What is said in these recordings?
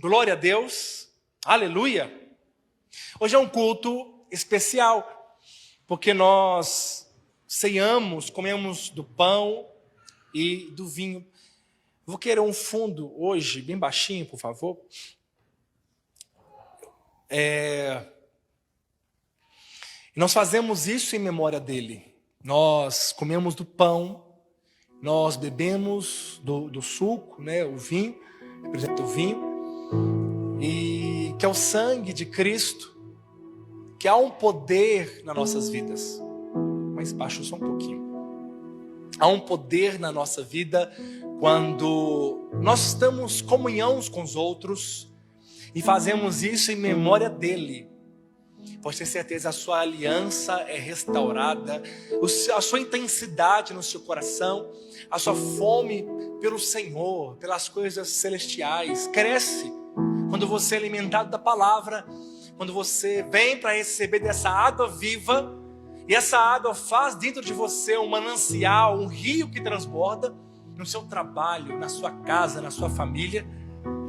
Glória a Deus, aleluia. Hoje é um culto especial, porque nós ceiamos, comemos do pão e do vinho. Vou querer um fundo hoje, bem baixinho, por favor. Nós fazemos isso em memória dele. Nós comemos do pão, nós bebemos do suco, né, o vinho, representa o vinho, e que é o sangue de Cristo, que há um poder nas nossas vidas. Mais baixo só um pouquinho. Há um poder na nossa vida quando nós estamos em comunhão uns com os outros e fazemos isso em memória dele. Pode ter certeza, a sua aliança é restaurada, a sua intensidade no seu coração, a sua fome pelo Senhor, pelas coisas celestiais, cresce quando você é alimentado da palavra, quando você vem para receber dessa água viva, e essa água faz dentro de você um manancial, um rio que transborda no seu trabalho, na sua casa, na sua família.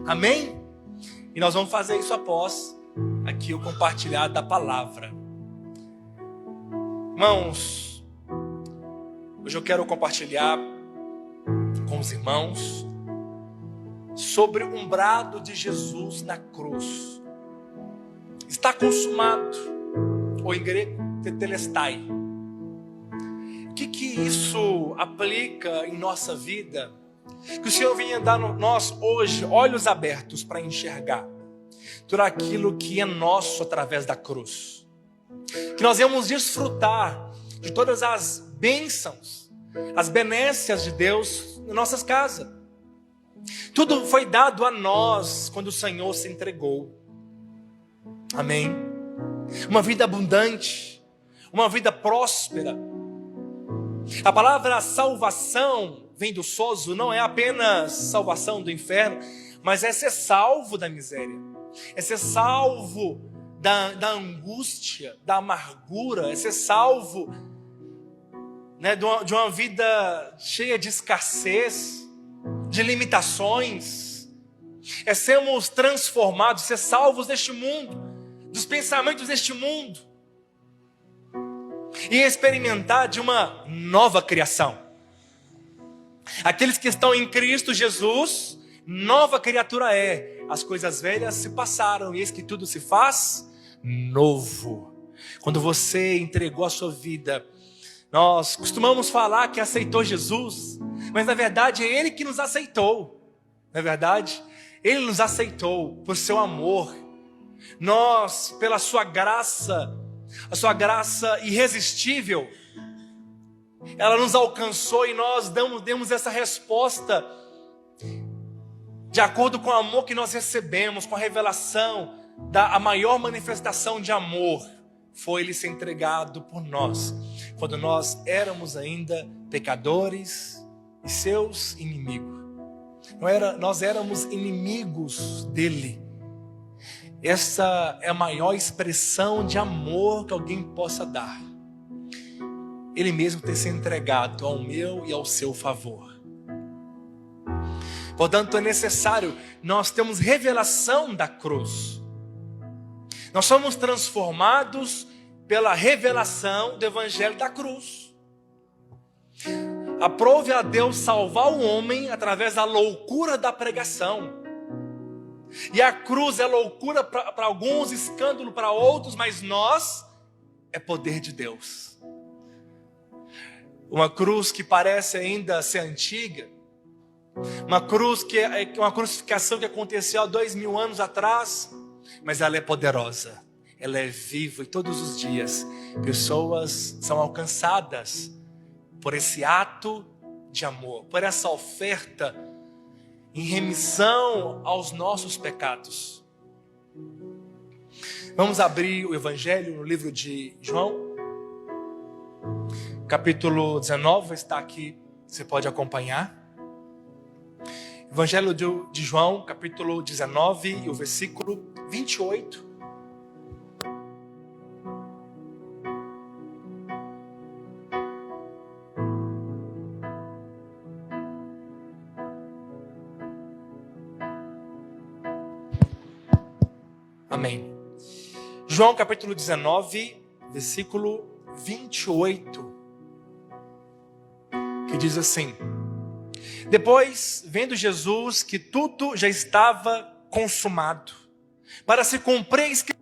Amém? E nós vamos fazer isso após aqui o compartilhar da palavra. Irmãos, hoje eu quero compartilhar com os irmãos sobre um brado de Jesus na cruz. Está consumado, ou em grego, tetelestai. O que isso aplica em nossa vida? Que o Senhor venha dar nós hoje olhos abertos para enxergar tudo aquilo que é nosso através da cruz. Que nós venhamos desfrutar de todas as bênçãos, as benécias de Deus em nossas casas. Tudo foi dado a nós quando o Senhor se entregou. Amém? Uma vida abundante, uma vida próspera. A palavra salvação vem do sozo, não é apenas salvação do inferno, mas é ser salvo da miséria, é ser salvo da angústia, da amargura, é ser salvo, né, de uma vida cheia de escassez, de limitações, é sermos transformados, ser salvos deste mundo, dos pensamentos deste mundo, e experimentar de uma nova criação. Aqueles que estão em Cristo Jesus, nova criatura é. As coisas velhas se passaram e eis que tudo se faz novo. Quando você entregou a sua vida, nós costumamos falar que aceitou Jesus, mas na verdade é Ele que nos aceitou. Não é verdade? Ele nos aceitou por seu amor. Nós, pela sua graça, a sua graça irresistível, ela nos alcançou e nós demos essa resposta de acordo com o amor que nós recebemos, com a revelação a maior manifestação de amor foi Ele ser entregado por nós, quando nós éramos ainda pecadores e seus inimigos. Nós éramos inimigos dele. Essa é a maior expressão de amor que alguém possa dar. Ele mesmo ter se entregado ao meu e ao seu favor. Portanto, é necessário nós termos revelação da cruz. Nós somos transformados pela revelação do Evangelho da cruz. Aprove a Deus salvar o homem através da loucura da pregação. E a cruz é loucura para alguns, escândalo para outros, mas nós é poder de Deus. Uma cruz que parece ainda ser antiga, uma cruz que é uma crucificação que aconteceu há 2000 anos atrás, mas ela é poderosa, ela é viva e todos os dias pessoas são alcançadas por esse ato de amor, por essa oferta em remissão aos nossos pecados. Vamos abrir o Evangelho no livro de João, capítulo 19, está aqui, você pode acompanhar. Evangelho de João, capítulo 19, e o versículo 28. Amém. João capítulo 19, versículo 28, que diz assim: depois, vendo Jesus que tudo já estava consumado, para se cumprir a escritura,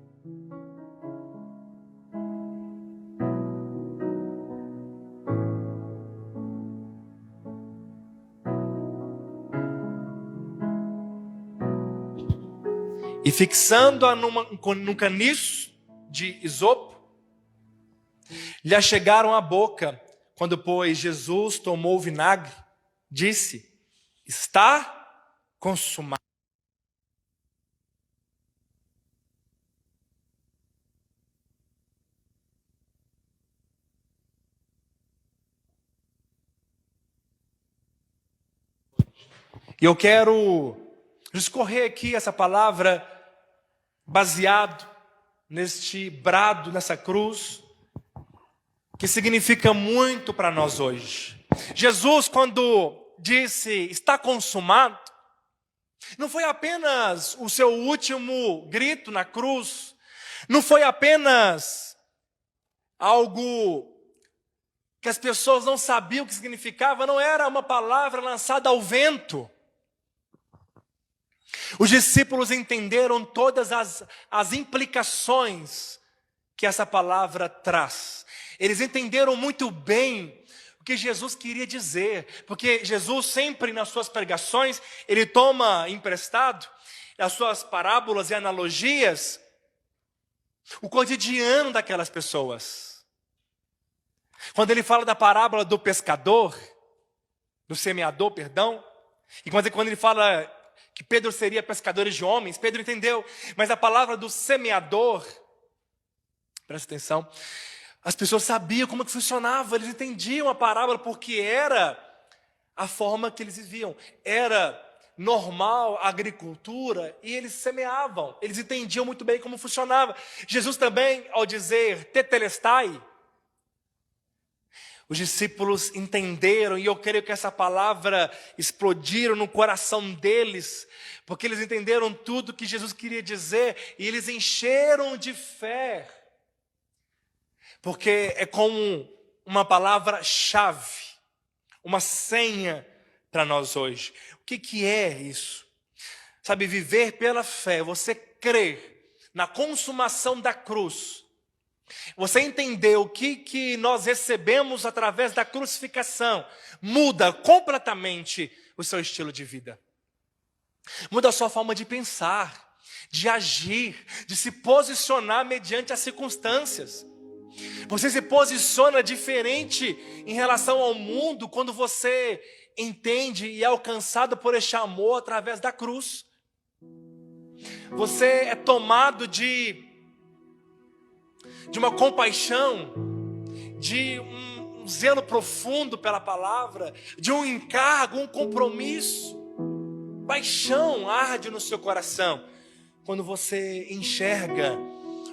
e fixando-a num caniço de isopo, lhe achegaram a boca. Quando, pois, Jesus tomou o vinagre, disse: está consumado. E eu quero discorrer aqui essa palavra baseado neste brado, nessa cruz, que significa muito para nós hoje. Jesus, quando disse está consumado, não foi apenas o seu último grito na cruz, não foi apenas algo que as pessoas não sabiam o que significava, não era uma palavra lançada ao vento. Os discípulos entenderam todas as implicações que essa palavra traz. Eles entenderam muito bem o que Jesus queria dizer, porque Jesus sempre nas suas pregações, ele toma emprestado as suas parábolas e analogias, o cotidiano daquelas pessoas. Quando ele fala da parábola do pescador, do semeador, perdão, e quando ele fala que Pedro seria pescador de homens, Pedro entendeu, mas a palavra do semeador, presta atenção, as pessoas sabiam como que funcionava, eles entendiam a parábola porque era a forma que eles viviam, era normal a agricultura e eles semeavam, eles entendiam muito bem como funcionava. Jesus também, ao dizer tetelestai, os discípulos entenderam, e eu creio que essa palavra explodiu no coração deles, porque eles entenderam tudo que Jesus queria dizer, e eles encheram de fé, porque é como uma palavra-chave, uma senha para nós hoje. O que é isso? Sabe, viver pela fé, você crer na consumação da cruz, você entendeu o que nós recebemos através da crucificação, muda completamente o seu estilo de vida. Muda a sua forma de pensar, de agir, de se posicionar mediante as circunstâncias. Você se posiciona diferente em relação ao mundo quando você entende e é alcançado por este amor através da cruz. Você é tomado de uma compaixão, de um zelo profundo pela palavra, de um encargo, um compromisso. Paixão arde no seu coração quando você enxerga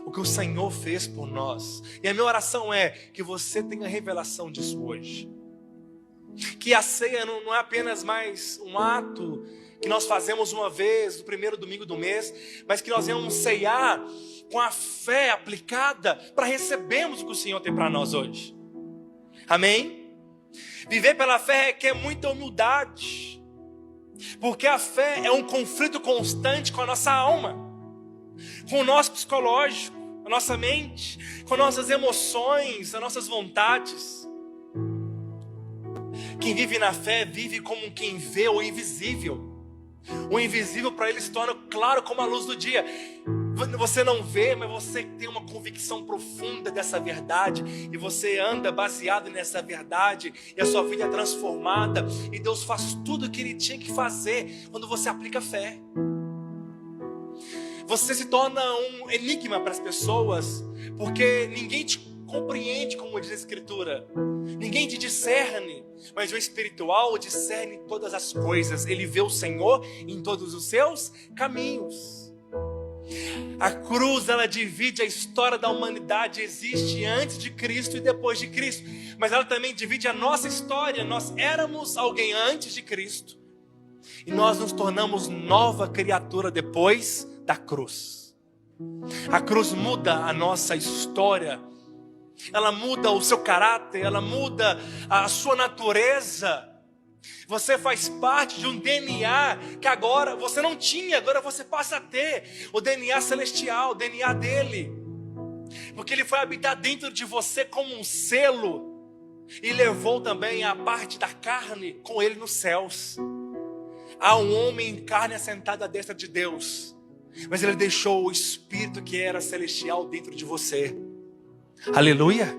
o que o Senhor fez por nós. E a minha oração é que você tenha revelação disso hoje. Que a ceia não é apenas mais um ato que nós fazemos uma vez, no primeiro domingo do mês, mas que nós vamos ceiar com a fé aplicada para recebermos o que o Senhor tem para nós hoje. Amém? Viver pela fé requer muita humildade, porque a fé é um conflito constante com a nossa alma, com o nosso psicológico, a nossa mente, com nossas emoções, as nossas vontades. Quem vive na fé vive como quem vê o invisível. O invisível para ele se torna claro como a luz do dia. Você não vê, mas você tem uma convicção profunda dessa verdade, e você anda baseado nessa verdade, e a sua vida é transformada, e Deus faz tudo o que Ele tinha que fazer quando você aplica fé. Você se torna um enigma para as pessoas, porque ninguém te compreende, como diz a Escritura. Ninguém te discerne, mas o espiritual discerne todas as coisas. Ele vê o Senhor em todos os seus caminhos. A cruz, ela divide a história da humanidade. Existe antes de Cristo e depois de Cristo, mas ela também divide a nossa história. Nós éramos alguém antes de Cristo, e nós nos tornamos nova criatura depois da cruz. A cruz muda a nossa história. Ela muda o seu caráter, ela muda a sua natureza. Você faz parte de um DNA que agora você não tinha, agora você passa a ter. O DNA celestial, o DNA dele. Porque ele foi habitar dentro de você como um selo. E levou também a parte da carne com ele nos céus. Há um homem em carne assentado à destra de Deus. Mas ele deixou o Espírito que era celestial dentro de você. Aleluia.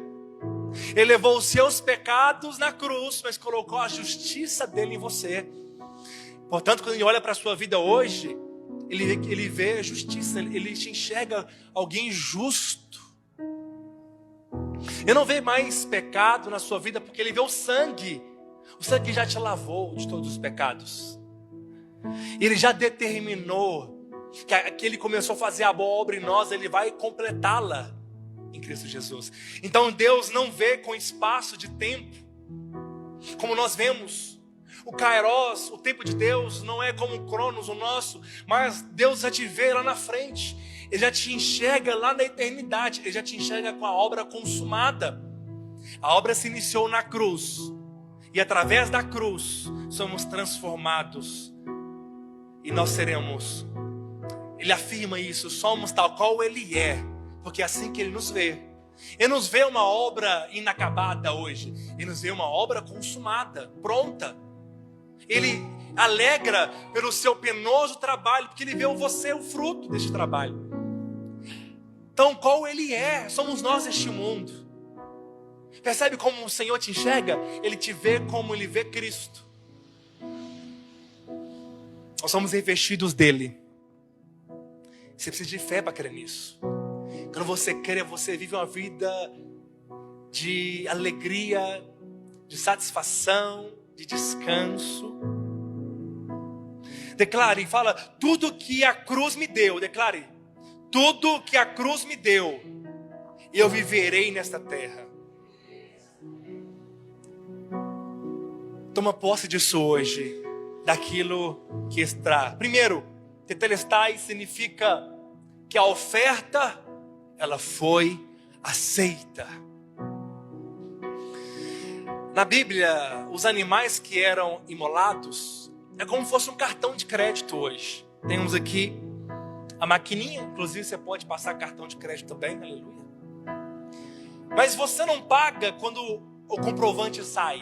Ele levou os seus pecados na cruz, mas colocou a justiça dele em você. Portanto, quando ele olha para a sua vida hoje, ele vê a justiça, ele te enxerga alguém justo. Ele não vê mais pecado na sua vida, porque ele vê o sangue que já te lavou de todos os pecados. Ele já determinou que ele começou a fazer a boa obra em nós, ele vai completá-la em Cristo Jesus. Então Deus não vê com espaço de tempo, como nós vemos. O Kairos, o tempo de Deus, não é como o Cronos, o nosso, mas Deus já te vê lá na frente. Ele já te enxerga lá na eternidade. Ele já te enxerga com a obra consumada. A obra se iniciou na cruz. E através da cruz somos transformados. E nós seremos. Ele afirma isso. Somos tal qual Ele é. Porque é assim que Ele nos vê. Ele nos vê uma obra inacabada hoje. Ele nos vê uma obra consumada, pronta. Ele alegra pelo seu penoso trabalho. Porque Ele vê você o fruto deste trabalho. Então, qual Ele é? Somos nós este mundo. Percebe como o Senhor te enxerga? Ele te vê como Ele vê Cristo. Nós somos revestidos dEle. Você precisa de fé para crer nisso. Quando você crê, você vive uma vida de alegria, de satisfação, de descanso. Declare e fala, tudo que a cruz me deu. Declare. Tudo que a cruz me deu, eu viverei nesta terra. Toma posse disso hoje, daquilo que está. Primeiro, tetelestai significa que a oferta, ela foi aceita. Na Bíblia, os animais que eram imolados, é como se fosse um cartão de crédito hoje. Temos aqui a maquininha, inclusive você pode passar cartão de crédito também, aleluia. Mas você não paga quando o comprovante sai.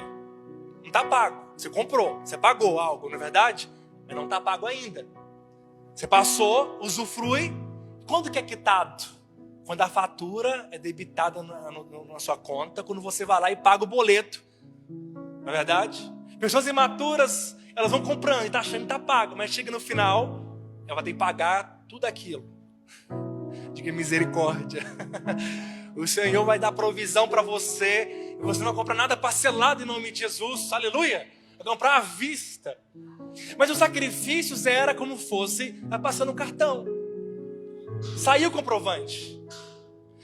Não está pago. Você comprou, você pagou algo, não é verdade? Mas não está pago ainda. Você passou, usufrui. Quando que é quitado? Quando a fatura é debitada na sua conta, quando você vai lá e paga o boleto. Não é verdade? Pessoas imaturas, elas vão comprando e está achando que está pago, mas chega no final, ela vai ter que pagar tudo aquilo. Diga misericórdia. O Senhor vai dar provisão para você. E você não vai comprar nada parcelado em nome de Jesus. Aleluia. Vai comprar à vista. Mas os sacrifícios era como fosse passando o cartão. Saiu o comprovante.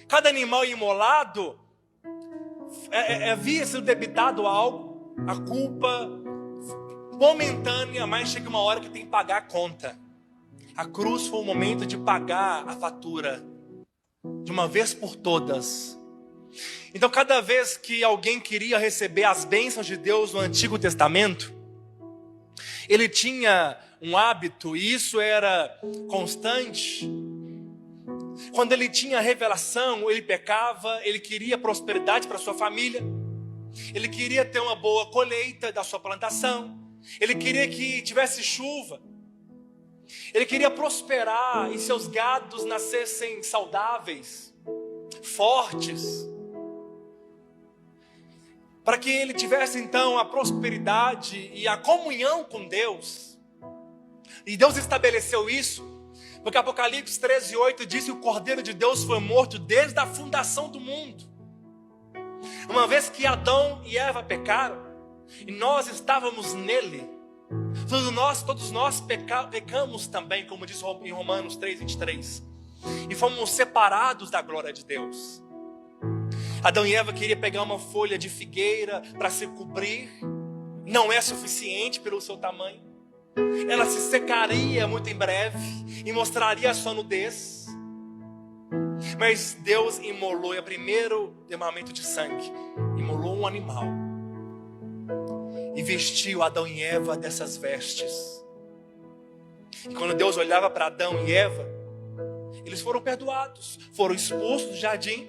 Cada animal imolado havia sido debitado algo. A culpa momentânea, mas chega uma hora que tem que pagar a conta. A cruz foi o momento de pagar a fatura de uma vez por todas. Então, cada vez que alguém queria receber as bênçãos de Deus no Antigo Testamento, ele tinha um hábito, e isso era constante. Quando ele tinha revelação, ele pecava, ele queria prosperidade para sua família, ele queria ter uma boa colheita da sua plantação, ele queria que tivesse chuva, ele queria prosperar e seus gados nascessem saudáveis, fortes, para que ele tivesse então a prosperidade e a comunhão com Deus. E Deus estabeleceu isso, porque Apocalipse 13:8 diz que o Cordeiro de Deus foi morto desde a fundação do mundo. Uma vez que Adão e Eva pecaram, e nós estávamos nele, todos nós pecamos também, como diz em Romanos 3:23, e fomos separados da glória de Deus. Adão e Eva queriam pegar uma folha de figueira para se cobrir, não é suficiente pelo seu tamanho, ela se secaria muito em breve e mostraria a sua nudez. Mas Deus imolou, é o primeiro derramamento de sangue. Imolou um animal. E vestiu Adão e Eva dessas vestes. E quando Deus olhava para Adão e Eva, eles foram perdoados, foram expulsos do jardim.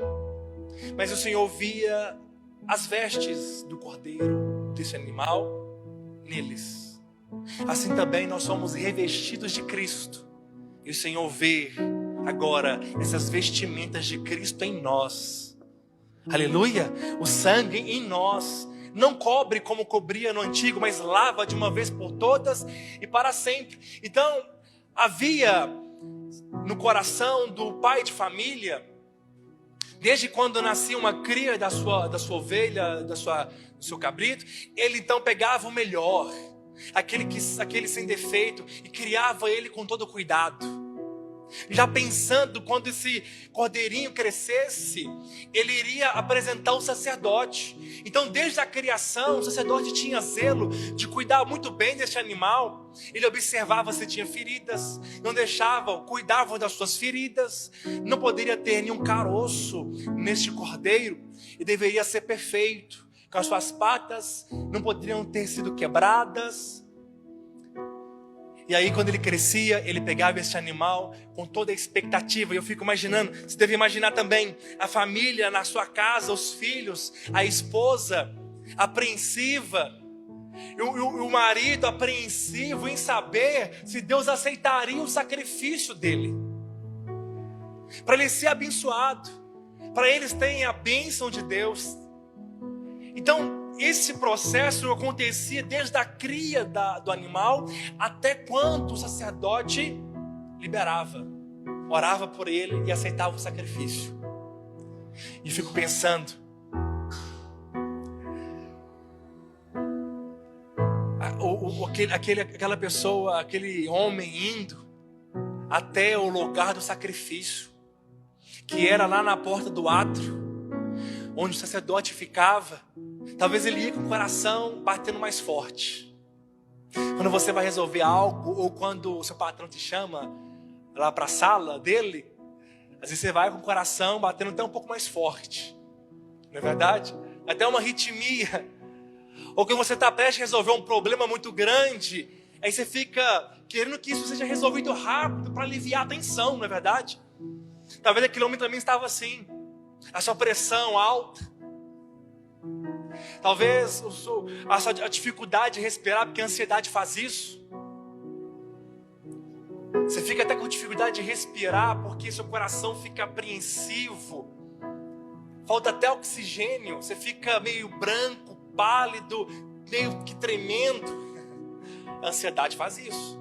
Mas o Senhor via as vestes do cordeiro, desse animal, neles. Assim também nós somos revestidos de Cristo. E o Senhor vê agora essas vestimentas de Cristo em nós. Aleluia! O sangue em nós não cobre como cobria no antigo, mas lava de uma vez por todas e para sempre. Então, havia no coração do pai de família, desde quando nascia uma cria da sua ovelha, do seu cabrito, ele então pegava o melhor, aquele sem defeito, e criava ele com todo cuidado. Já pensando, quando esse cordeirinho crescesse, ele iria apresentar o sacerdote. Então, desde a criação, o sacerdote tinha zelo de cuidar muito bem deste animal. Ele observava se tinha feridas, não deixava, cuidava das suas feridas. Não poderia ter nenhum caroço neste cordeiro, e deveria ser perfeito, com as suas patas não poderiam ter sido quebradas. E aí, quando ele crescia, ele pegava esse animal com toda a expectativa. E eu fico imaginando, você deve imaginar também a família na sua casa, os filhos, a esposa apreensiva, e o marido apreensivo em saber se Deus aceitaria o sacrifício dele, para ele ser abençoado, para eles terem a bênção de Deus. Então, esse processo acontecia desde a cria do animal até quando o sacerdote liberava, orava por ele e aceitava o sacrifício. E fico pensando, aquela pessoa, aquele homem indo até o lugar do sacrifício, que era lá na porta do átrio, onde o sacerdote ficava. Talvez ele ia com o coração batendo mais forte. Quando você vai resolver algo, ou quando o seu patrão te chama lá para a sala dele, às vezes você vai com o coração batendo até um pouco mais forte, não é verdade? Até uma arritmia. Ou quando você está prestes a resolver um problema muito grande, aí você fica querendo que isso seja resolvido rápido para aliviar a tensão, não é verdade? Talvez aquele homem também estava assim, a sua pressão alta. Talvez a dificuldade de respirar, porque a ansiedade faz isso. Você fica até com dificuldade de respirar, porque seu coração fica apreensivo. Falta até oxigênio, você fica meio branco, pálido, meio que tremendo. A ansiedade faz isso.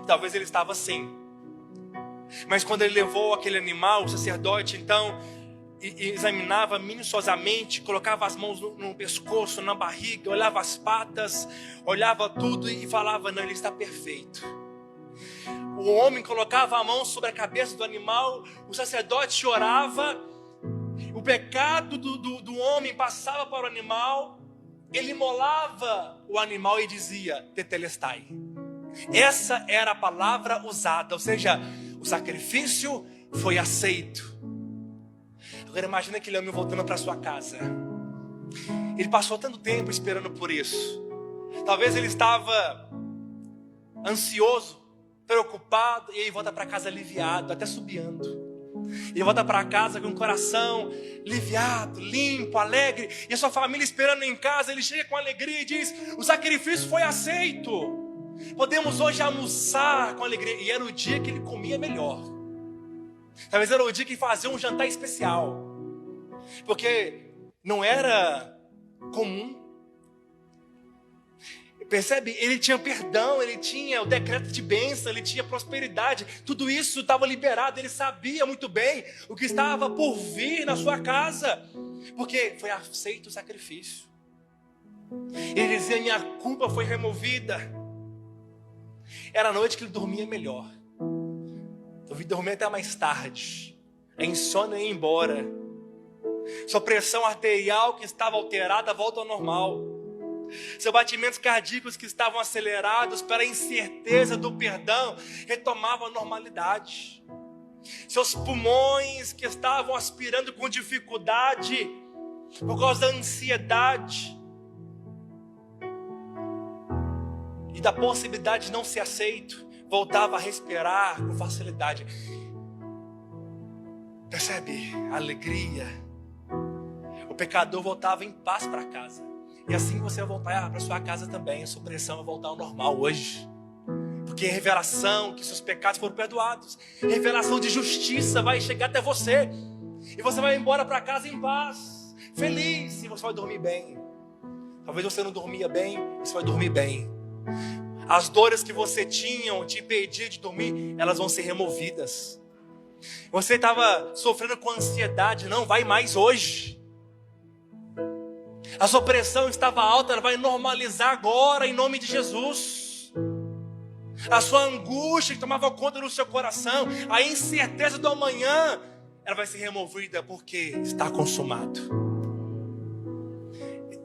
Talvez ele estava assim. Mas quando ele levou aquele animal, o sacerdote então e examinava minuciosamente, colocava as mãos no pescoço, na barriga, olhava as patas, olhava tudo e falava: não, ele está perfeito. O homem colocava a mão sobre a cabeça do animal, o sacerdote orava, o pecado do homem passava para o animal, ele imolava o animal e dizia: tetelestai. Essa era a palavra usada, ou seja, o sacrifício foi aceito. Agora imagina aquele homem voltando para sua casa. Ele passou tanto tempo esperando por isso. Talvez ele estava ansioso, preocupado, e aí volta para casa aliviado, até subiando. Ele volta para casa com o coração aliviado, limpo, alegre, e a sua família esperando em casa. Ele chega com alegria e diz: o sacrifício foi aceito. Podemos hoje almoçar com alegria. E era o dia que ele comia melhor. Talvez era o dia que fazia um jantar especial, porque não era comum. Percebe? Ele tinha perdão, ele tinha o decreto de bênção, ele tinha prosperidade. Tudo isso estava liberado. Ele sabia muito bem o que estava por vir na sua casa, porque foi aceito o sacrifício. Ele dizia: minha culpa foi removida. Era a noite que ele dormia melhor. Eu dormia até mais tarde. A insônia ia embora. Sua pressão arterial que estava alterada volta ao normal. Seus batimentos cardíacos que estavam acelerados pela incerteza do perdão retomavam a normalidade. seus pulmões que estavam aspirando com dificuldade, por causa da ansiedade e da possibilidade de não ser aceito, voltava a respirar com facilidade. Percebe a alegria? O pecador voltava em paz para casa. E assim você vai voltar para sua casa também. A sua pressão vai voltar ao normal hoje. Porque é revelação que seus pecados foram perdoados. Revelação de justiça vai chegar até você. E você vai embora para casa em paz, feliz. E você vai dormir bem. Talvez você não dormia bem, você vai dormir bem. As dores que você tinha te impedir de dormir, elas vão ser removidas. Você estava sofrendo com ansiedade, não vai mais hoje. A sua pressão estava alta, ela vai normalizar agora em nome de Jesus. A sua angústia que tomava conta do seu coração, a incerteza do amanhã, ela vai ser removida porque está consumado.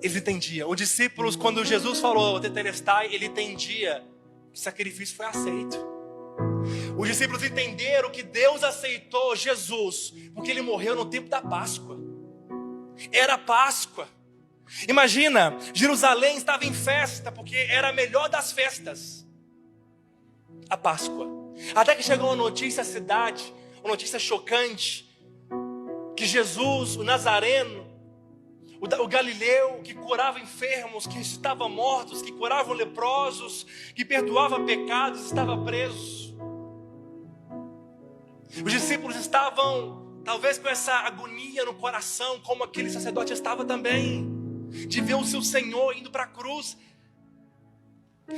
Eles entendiam. Os discípulos, quando Jesus falou tetelestai, ele entendia que o sacrifício foi aceito. Os discípulos entenderam que Deus aceitou Jesus porque ele morreu no tempo da Páscoa. Era Páscoa. Imagina, Jerusalém estava em festa porque era a melhor das festas, a Páscoa. Até que chegou uma notícia à cidade, uma notícia chocante, que Jesus, o Nazareno, o Galileu, que curava enfermos, que ressuscitava mortos, que curava leprosos, que perdoava pecados, estava preso. Os discípulos estavam, talvez com essa agonia no coração, como aquele sacerdote estava também, de ver o seu Senhor indo para a cruz.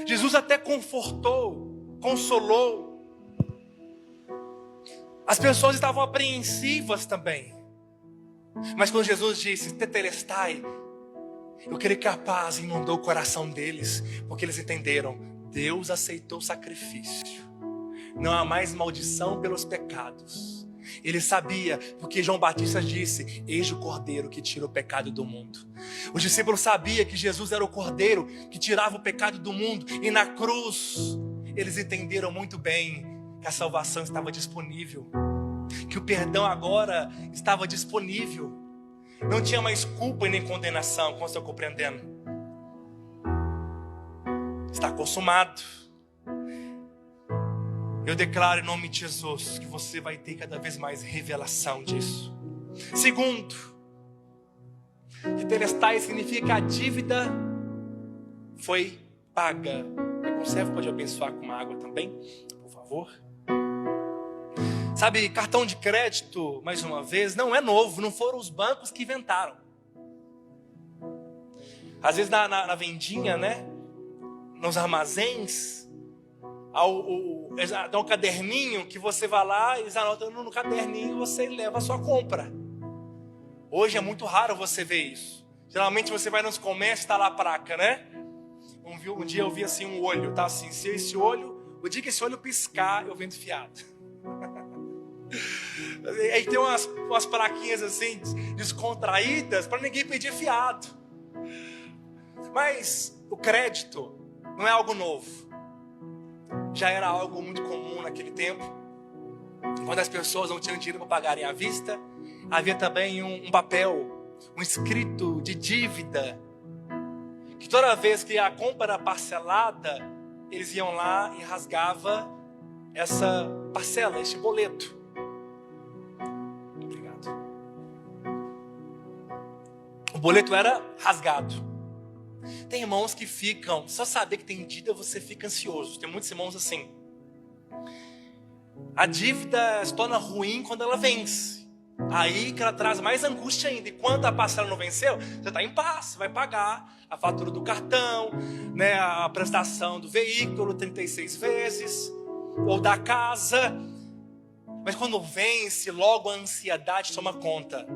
Jesus até confortou, consolou. As pessoas estavam apreensivas também. Mas quando Jesus disse, tetelestai, eu creio que a paz inundou o coração deles, porque eles entenderam, Deus aceitou o sacrifício. Não há mais maldição pelos pecados. Ele sabia, porque João Batista disse, eis o cordeiro que tira o pecado do mundo. Os discípulos sabiam que Jesus era o cordeiro que tirava o pecado do mundo. E na cruz, eles entenderam muito bem que a salvação estava disponível. Que o perdão agora estava disponível. Não tinha mais culpa e nem condenação, como estou compreendendo. Está consumado. Eu declaro em nome de Jesus que você vai ter cada vez mais revelação disso. Segundo, tetelestai significa que a dívida foi paga. O servo pode abençoar com uma água também, por favor. Sabe, cartão de crédito, mais uma vez, não é novo, não foram os bancos que inventaram. Às vezes na vendinha, né, nos armazéns, dá um caderninho que você vai lá, eles anotam no caderninho e você leva a sua compra. Hoje é muito raro você ver isso. Geralmente você vai nos comércios, está lá a placa, né? Um dia eu vi assim um olho, tá assim, se esse olho, o dia que esse olho piscar, eu vendo fiado. Aí tem umas plaquinhas assim, descontraídas, para ninguém pedir fiado. Mas o crédito não é algo novo. Já era algo muito comum naquele tempo. Quando as pessoas não tinham dinheiro para pagarem à vista, havia também um papel, um escrito de dívida, que toda vez que a compra era parcelada, eles iam lá e rasgava essa parcela, este boleto. Obrigado. O boleto era rasgado. Tem irmãos que ficam, só saber que tem dívida você fica ansioso. Tem muitos irmãos assim. A dívida se torna ruim quando ela vence. Aí que ela traz mais angústia ainda. E quando a parcela não venceu, você está em paz, você vai pagar a fatura do cartão, né, a prestação do veículo 36 vezes, ou da casa. Mas quando vence, logo a ansiedade toma conta.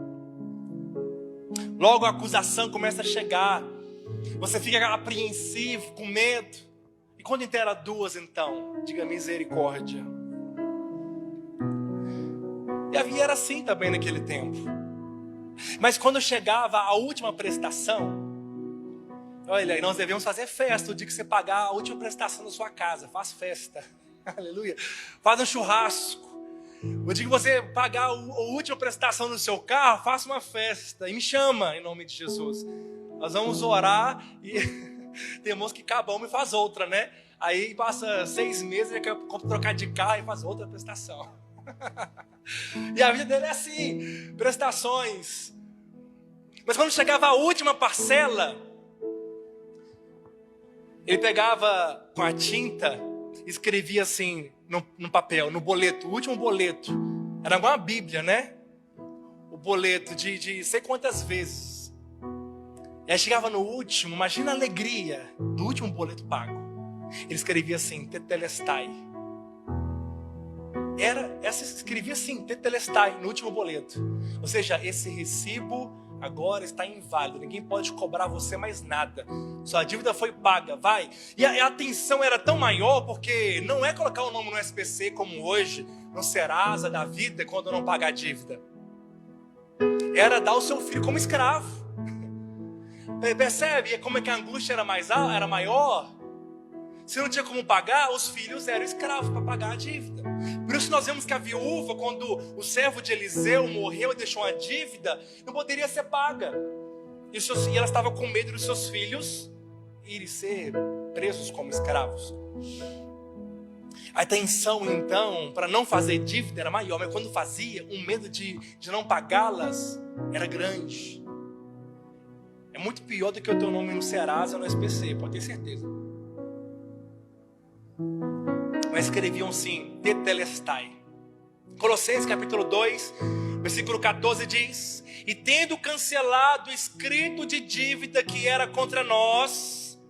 Logo a acusação começa a chegar. Você fica apreensivo, com medo. E quando inteira duas, então, diga misericórdia. E a vida era assim também naquele tempo. Mas quando chegava a última prestação, olha, nós devemos fazer festa o dia que você pagar a última prestação da sua casa. Faz festa, aleluia. Faz um churrasco. O dia que você pagar a última prestação do seu carro, faça uma festa e me chama em nome de Jesus. Nós vamos orar e tem moço que acaba uma e faz outra, né? Aí passa 6 meses e quer trocar de carro e faz outra prestação. E a vida dele é assim, prestações. Mas quando chegava a última parcela, ele pegava com a tinta e escrevia assim no papel, no boleto, o último boleto. Era igual a Bíblia, né? O boleto de sei quantas vezes. E aí chegava no último, imagina a alegria do último boleto pago. Ele escrevia assim, tetelestai. Escrevia assim, tetelestai, no último boleto. Ou seja, esse recibo agora está inválido, ninguém pode cobrar você mais nada. Sua dívida foi paga, vai. E a atenção era tão maior porque não é colocar o nome no SPC como hoje, no Serasa da vida, quando não pagar a dívida. Era dar o seu filho como escravo. Percebe como é que a angústia era maior? Se não tinha como pagar, os filhos eram escravos para pagar a dívida. Por isso nós vemos que a viúva, quando o servo de Eliseu morreu e deixou uma dívida, não poderia ser paga. E ela estava com medo dos seus filhos irem ser presos como escravos. A tensão, então, para não fazer dívida era maior, mas quando fazia, o medo de não pagá-las era grande. É muito pior do que o teu nome no Serasa ou no SPC, pode ter certeza. Mas escreviam assim, tetelestai. Colossenses capítulo 2, versículo 14 diz: e tendo cancelado o escrito de dívida que era contra nós,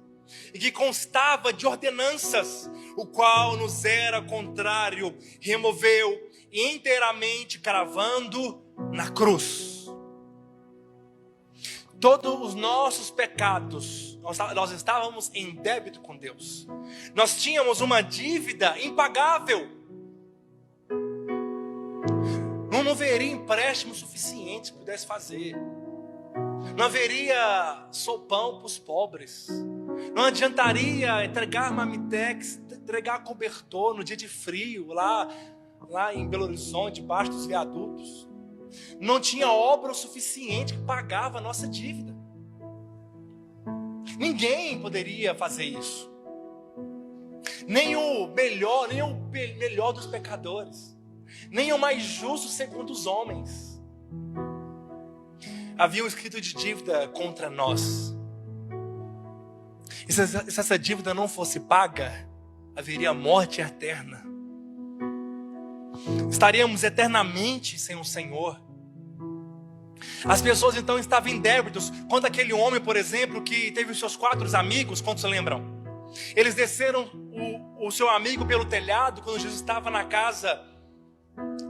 e que constava de ordenanças, o qual nos era contrário, removeu inteiramente, cravando na cruz. Todos os nossos pecados, nós estávamos em débito com Deus. Nós tínhamos uma dívida impagável. Não haveria empréstimo suficiente que pudesse fazer. Não haveria sopão para os pobres. Não adiantaria entregar marmitex, entregar cobertor no dia de frio, lá em Belo Horizonte, debaixo dos viadutos. Não tinha obra o suficiente que pagava a nossa dívida. Ninguém poderia fazer isso. Nem o melhor dos pecadores. Nem o mais justo segundo os homens. Havia um escrito de dívida contra nós. E se essa dívida não fosse paga, haveria morte eterna. Estaríamos eternamente sem o Senhor. As pessoas então estavam em débitos. Quando aquele homem, por exemplo, que teve os seus 4 amigos, quantos lembram? Eles desceram o seu amigo pelo telhado quando Jesus estava na casa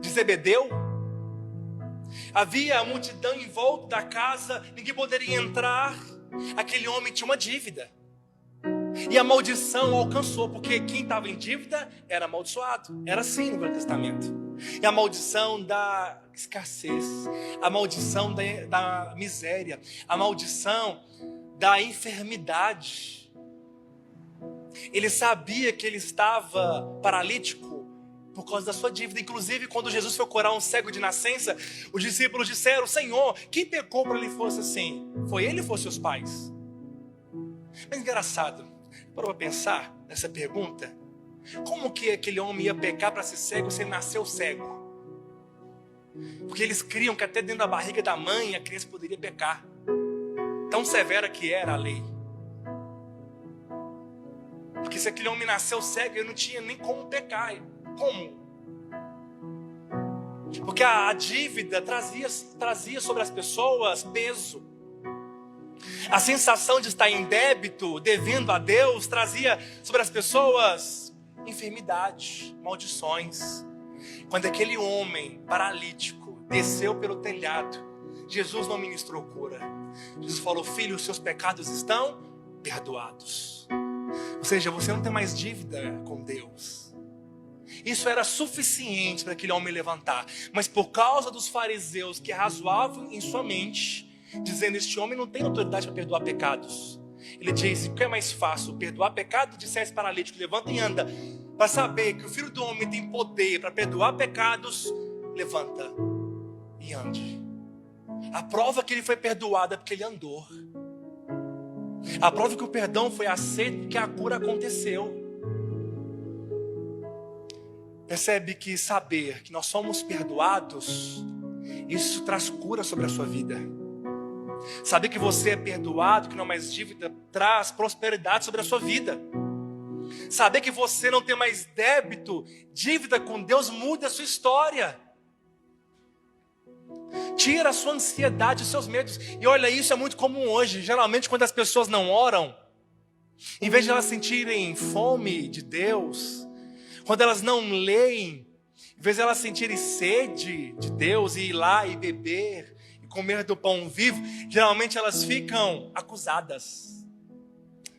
de Zebedeu. Havia multidão em volta da casa, ninguém poderia entrar. Aquele homem tinha uma dívida. E a maldição o alcançou, porque quem estava em dívida era amaldiçoado. Era assim no Velho Testamento. E a maldição da escassez, a maldição da miséria, a maldição da enfermidade. Ele sabia que ele estava paralítico por causa da sua dívida. Inclusive, quando Jesus foi curar um cego de nascença, os discípulos disseram: Senhor, quem pecou para ele fosse assim? Foi ele ou fosse os pais? Mas engraçado, para pensar nessa pergunta, como que aquele homem ia pecar para ser cego se ele nasceu cego? Porque eles criam que até dentro da barriga da mãe a criança poderia pecar. Tão severa que era a lei. Porque se aquele homem nasceu cego, ele não tinha nem como pecar. Como? Porque a dívida trazia sobre as pessoas peso. A sensação de estar em débito, devendo a Deus, trazia sobre as pessoas enfermidade, maldições. Quando aquele homem paralítico desceu pelo telhado, Jesus não ministrou cura. Jesus falou: filho, os seus pecados estão perdoados. Ou seja, você não tem mais dívida com Deus. Isso era suficiente para aquele homem levantar. Mas por causa dos fariseus que razoavam em sua mente, dizendo: este homem não tem autoridade para perdoar pecados, ele diz: o que é mais fácil, perdoar pecado? Disse esse paralítico: levanta e anda. para saber que o Filho do Homem tem poder para perdoar pecados, levanta e ande. A prova que ele foi perdoado é porque ele andou. A prova que o perdão foi aceito porque a cura aconteceu. Percebe que saber que nós somos perdoados, isso traz cura sobre a sua vida. Saber que você é perdoado, que não há mais dívida, traz prosperidade sobre a sua vida. Saber que você não tem mais débito, dívida com Deus, muda a sua história. Tira a sua ansiedade, os seus medos. E olha, isso é muito comum hoje. Geralmente quando as pessoas não oram, em vez de elas sentirem fome de Deus, quando elas não leem, em vez de elas sentirem sede de Deus e ir lá e beber e comer do pão vivo, geralmente elas ficam acusadas.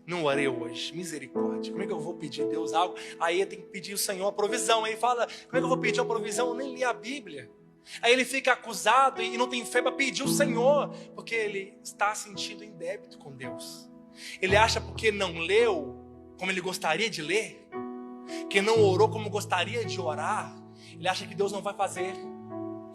Não orei hoje, misericórdia. Como é que eu vou pedir a Deus algo? Aí eu tenho que pedir ao Senhor a provisão. Aí fala, como é que eu vou pedir a provisão? Eu nem li a Bíblia. Aí ele fica acusado e não tem fé para pedir ao Senhor, porque ele está sentindo em débito com Deus. Ele acha porque não leu como ele gostaria de ler, que não orou como gostaria de orar, ele acha que Deus não vai fazer.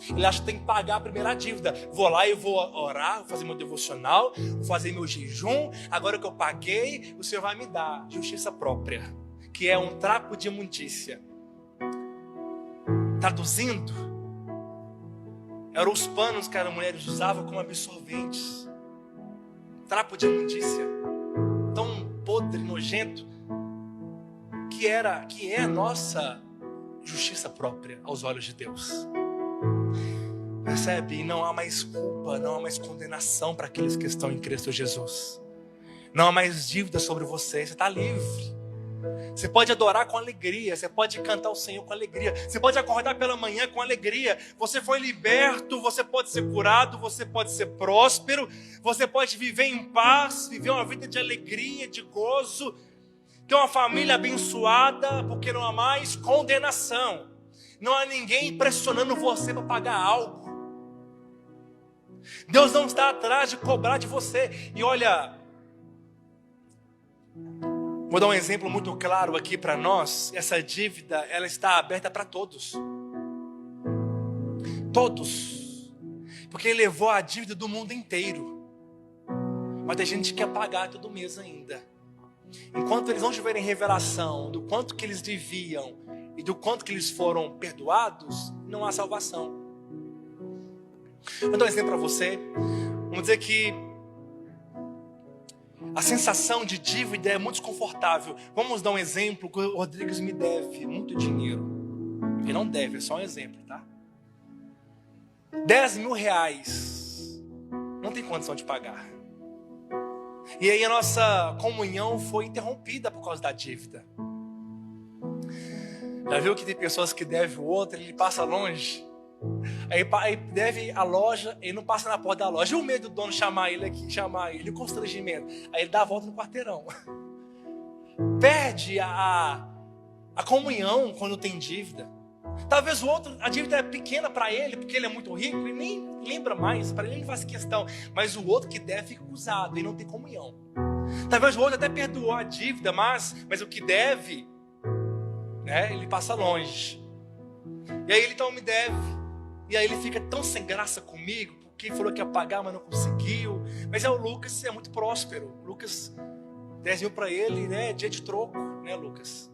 Ele acha que tem que pagar a primeira dívida. Vou lá e vou orar, vou fazer meu devocional, vou fazer meu jejum. Agora que eu paguei, o Senhor vai me dar justiça própria, que é um trapo de imundícia. Traduzindo, eram os panos que as mulheres usavam como absorventes. Trapo de imundícia, tão podre, nojento, que é a nossa justiça própria aos olhos de Deus. Percebe? E não há mais culpa, não há mais condenação para aqueles que estão em Cristo Jesus. Não há mais dívida sobre você está livre. Você pode adorar com alegria, você pode cantar o Senhor com alegria, você pode acordar pela manhã com alegria. Você foi liberto, você pode ser curado, você pode ser próspero, você pode viver em paz, viver uma vida de alegria, de gozo, ter uma família abençoada, porque não há mais condenação. Não há ninguém pressionando você para pagar algo. Deus não está atrás de cobrar de você. E olha, vou dar um exemplo muito claro aqui para nós. Essa dívida, ela está aberta para todos. Todos. Porque Ele levou a dívida do mundo inteiro. Mas tem gente que quer pagar todo mês ainda. Enquanto eles não tiverem revelação do quanto que eles deviam e do quanto que eles foram perdoados, não há salvação. Vou dar um exemplo para você. Vamos dizer que a sensação de dívida é muito desconfortável. Vamos dar um exemplo que o Rodrigues me deve muito dinheiro. Ele não deve, é só um exemplo, tá? 10 mil reais. Não tem condição de pagar. E aí a nossa comunhão foi interrompida por causa da dívida. Já viu que tem pessoas que devem o outro, ele passa longe? Aí deve a loja, ele não passa na porta da loja. E o medo do dono chamar ele aqui, chamar ele, o constrangimento. Aí ele dá a volta no quarteirão. Perde a comunhão quando tem dívida. Talvez o outro, a dívida é pequena para ele, porque ele é muito rico e nem lembra mais, para ele nem faz questão. Mas o outro que deve fica acusado e não tem comunhão. Talvez o outro até perdoou a dívida, mas o que deve, né, ele passa longe. E aí ele então me deve. E aí ele fica tão sem graça comigo, porque falou que ia pagar, mas não conseguiu. Mas o Lucas é muito próspero. Lucas, 10 mil para ele, né, dia de troco, né, Lucas?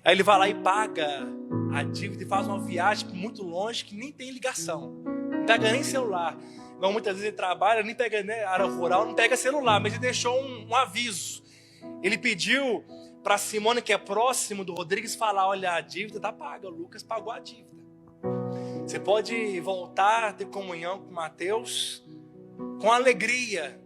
Aí ele vai lá e paga a dívida e faz uma viagem muito longe que nem tem ligação. Não pega nem celular. Então, muitas vezes ele trabalha, nem pega, né, área rural, não pega celular, mas ele deixou um aviso. Ele pediu para Simone, que é próximo do Rodrigues, falar: olha, a dívida está paga, o Lucas pagou a dívida. Você pode voltar a ter comunhão com Mateus com alegria.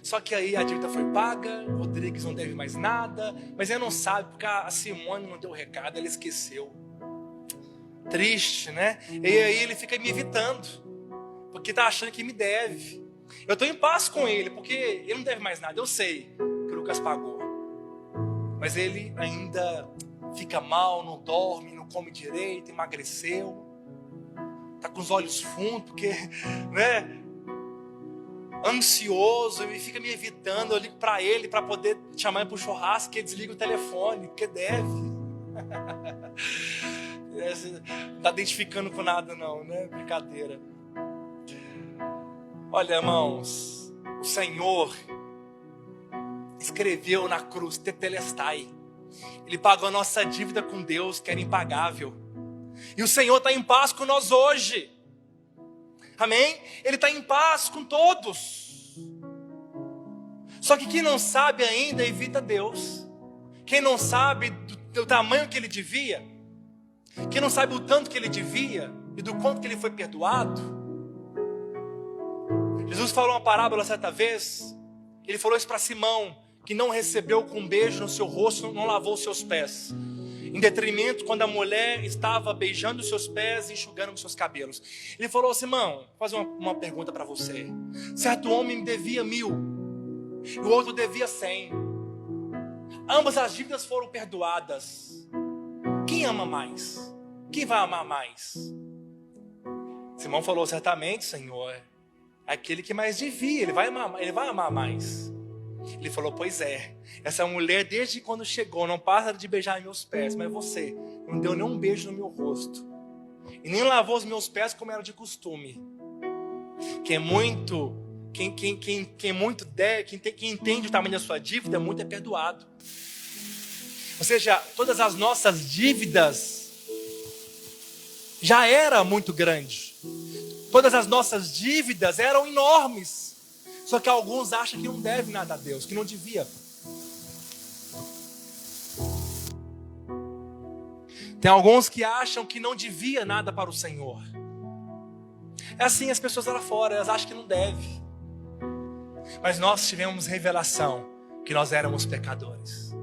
Só que aí a dívida foi paga, o Rodrigues não deve mais nada, mas ele não sabe, porque a Simone não deu o recado, ela esqueceu. Triste, né? E aí ele fica me evitando, porque está achando que me deve. Eu estou em paz com ele, porque ele não deve mais nada, eu sei que o Lucas pagou. Mas ele ainda fica mal, não dorme, não come direito, emagreceu. Está com os olhos fundos, porque, né? ansioso e fica me evitando. Eu ligo para ele para poder chamar ele para o churrasco, que ele desliga o telefone, porque deve. Não está identificando com nada não, né? Brincadeira. Olha, irmãos, o Senhor escreveu na cruz, tetelestai. Ele pagou a nossa dívida com Deus, que era impagável. E o Senhor está em paz com nós hoje. Amém? Ele está em paz com todos. Só que quem não sabe ainda evita Deus. Quem não sabe do tamanho que ele devia, quem não sabe o tanto que ele devia e do quanto que ele foi perdoado. Jesus falou uma parábola certa vez. Ele falou isso para Simão, que não recebeu com um beijo no seu rosto, não lavou os seus pés. Em detrimento, quando a mulher estava beijando os seus pés e enxugando os seus cabelos. Ele falou: Simão, vou fazer uma pergunta para você. Certo homem me devia 1.000 e o outro devia 100. Ambas as dívidas foram perdoadas. Quem ama mais? Quem vai amar mais? Simão falou: certamente, Senhor, aquele que mais devia, ele vai amar mais. Ele falou: pois é, essa mulher desde quando chegou não para de beijar meus pés, mas você não deu nenhum beijo no meu rosto e nem lavou os meus pés como era de costume. Quem entende o tamanho da sua dívida, muito é perdoado. Ou seja, todas as nossas dívidas já era muito grande. Todas as nossas dívidas eram enormes. Só que alguns acham que não deve nada a Deus, que não devia. Tem alguns que acham que não devia nada para o Senhor. É assim as pessoas lá fora, elas acham que não deve. Mas nós tivemos revelação que nós éramos pecadores.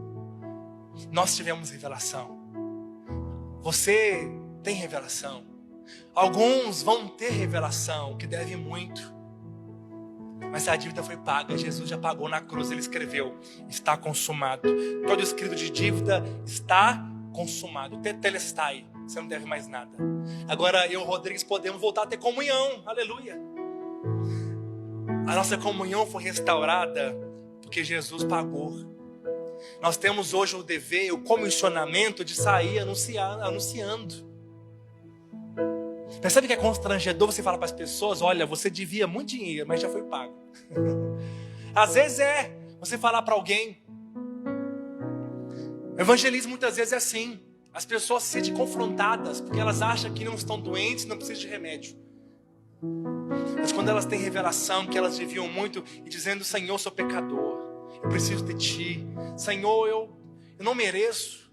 Nós tivemos revelação. Você tem revelação. Alguns vão ter revelação que deve muito. Mas a dívida foi paga. Jesus já pagou na cruz. Ele escreveu: está consumado. Todo escrito de dívida está consumado. Tetelestai. Você não deve mais nada. Agora eu, Rodrigues, podemos voltar a ter comunhão. Aleluia. A nossa comunhão foi restaurada porque Jesus pagou. Nós temos hoje o dever, o comissionamento de sair anunciando. Percebe que é constrangedor você falar para as pessoas: olha, você devia muito dinheiro, mas já foi pago. Às vezes você falar para alguém. O evangelismo muitas vezes é assim. As pessoas se sentem confrontadas porque elas acham que não estão doentes, não precisam de remédio. Mas quando elas têm revelação que elas deviam muito e dizendo: Senhor, sou pecador, eu preciso de Ti. Senhor, eu não mereço,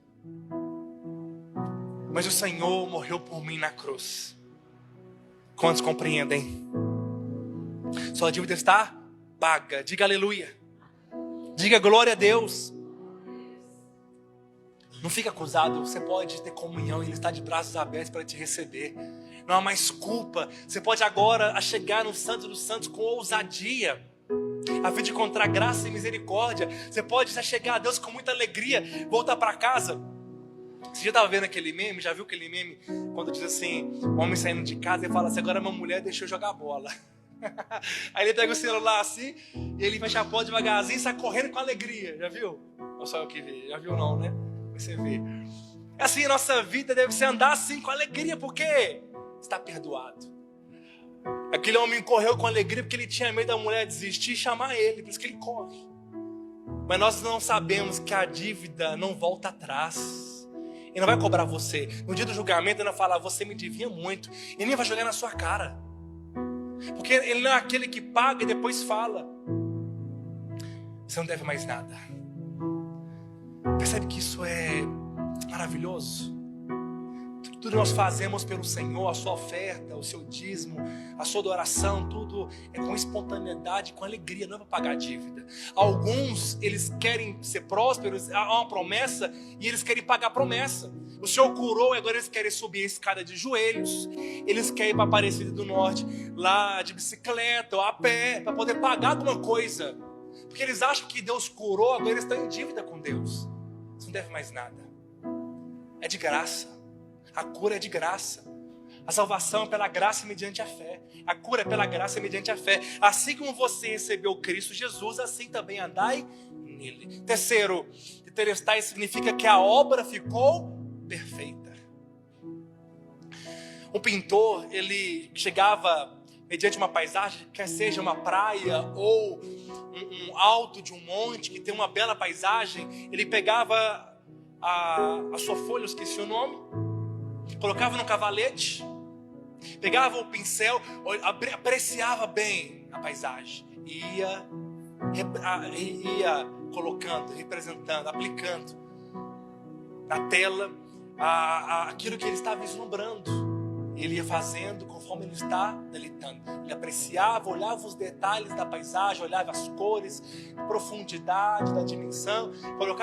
mas o Senhor morreu por mim na cruz. Quantos compreendem? Sua dívida está paga. Diga aleluia. Diga glória a Deus. Não fica acusado. Você pode ter comunhão. Ele está de braços abertos para te receber. Não há mais culpa. Você pode agora chegar no Santo dos Santos com ousadia, a fim de encontrar graça e misericórdia. Você pode chegar a Deus com muita alegria, voltar para casa. Você já estava vendo aquele meme? Já viu aquele meme? Quando diz assim, o homem saindo de casa e fala assim: agora minha mulher deixou eu jogar bola. Aí ele pega o celular assim, e ele fecha a porta devagarzinho e sai correndo com alegria. Já viu? Ou só eu que vi? Já viu não, né? Você vê. Assim a nossa vida deve ser andar assim com alegria, porque está perdoado. Aquele homem correu com alegria porque ele tinha medo da mulher desistir e chamar ele, por isso que ele corre. Mas nós não sabemos que a dívida não volta atrás. Ele não vai cobrar você. No dia do julgamento ele não vai falar: você me devia muito. Ele nem vai jogar na sua cara. Porque ele não é aquele que paga e depois fala: você não deve mais nada. Percebe que isso é maravilhoso? Tudo nós fazemos pelo Senhor, a sua oferta, o seu dízimo, a sua adoração, tudo é com espontaneidade, com alegria, não é para pagar a dívida. Alguns, eles querem ser prósperos, há uma promessa e eles querem pagar a promessa. O Senhor curou e agora eles querem subir a escada de joelhos, eles querem ir para Aparecida do Norte, lá de bicicleta ou a pé, para poder pagar alguma coisa. Porque eles acham que Deus curou, agora eles estão em dívida com Deus. Você não deve mais nada. É de graça. A cura é de graça. A salvação é pela graça mediante a fé. A cura é pela graça mediante a fé. Assim como você recebeu Cristo Jesus, assim também andai nele. Terceiro, tetelestai significa que a obra ficou perfeita. Um pintor, ele chegava mediante uma paisagem, quer seja uma praia ou um alto de um monte que tem uma bela paisagem, ele pegava a sua folha, eu esqueci o nome, colocava no cavalete, pegava o pincel, apreciava bem a paisagem, ia colocando, representando, aplicando na tela aquilo que ele estava vislumbrando. Ele ia fazendo conforme ele está deleitando. Ele apreciava, olhava os detalhes da paisagem, olhava as cores, a profundidade da dimensão,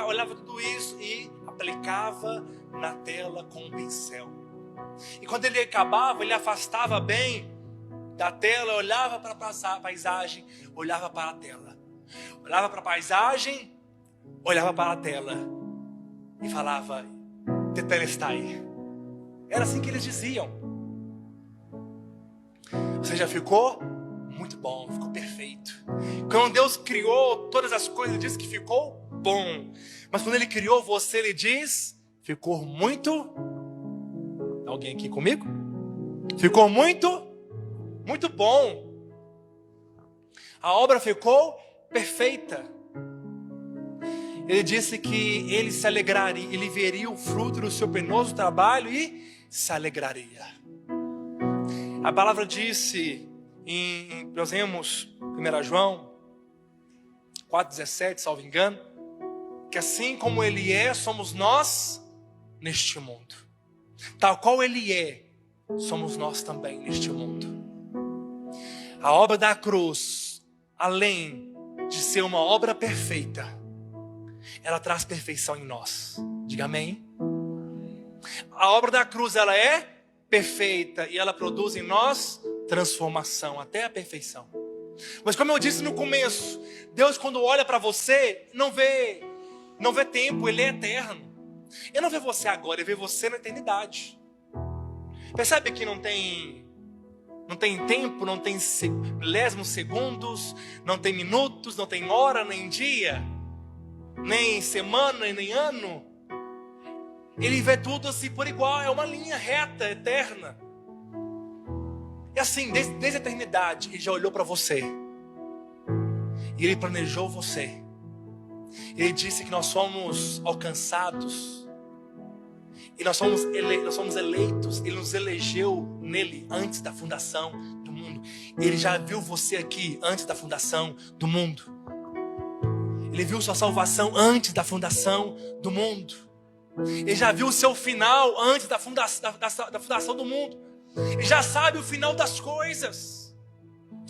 olhava tudo isso e aplicava na tela com um pincel. E quando ele acabava, ele afastava bem da tela, olhava para a paisagem, olhava para a tela. Olhava para a paisagem, olhava para a tela e falava: tetelestai. Era assim que eles diziam. Você já ficou muito bom, ficou perfeito. Quando Deus criou todas as coisas, Ele disse que ficou bom. Mas quando Ele criou você, Ele diz: ficou muito... Alguém aqui comigo? Ficou muito bom. A obra ficou perfeita. Ele disse que Ele se alegraria, Ele veria o fruto do seu penoso trabalho e se alegraria. A palavra disse, nós lemos 1 João 4,17, salvo engano, que assim como Ele é, somos nós neste mundo. Tal qual Ele é, somos nós também neste mundo. A obra da cruz, além de ser uma obra perfeita, ela traz perfeição em nós. Diga amém. A obra da cruz, ela é perfeita e ela produz em nós transformação até a perfeição. Mas como eu disse no começo, Deus, quando olha para você, não vê tempo, Ele é eterno. Ele não vê você agora, Ele vê você na eternidade. Percebe que não tem tempo, não tem milésimos segundos, não tem minutos, não tem hora, nem dia, nem semana, nem ano. Ele vê tudo assim por igual, é uma linha reta, eterna. E assim, desde a eternidade, Ele já olhou para você. E Ele planejou você. Ele disse que nós somos alcançados. E nós somos eleitos. Ele nos elegeu nele antes da fundação do mundo. Ele já viu você aqui antes da fundação do mundo. Ele viu sua salvação antes da fundação do mundo. Ele já viu o seu final antes da fundação do mundo. Ele já sabe o final das coisas.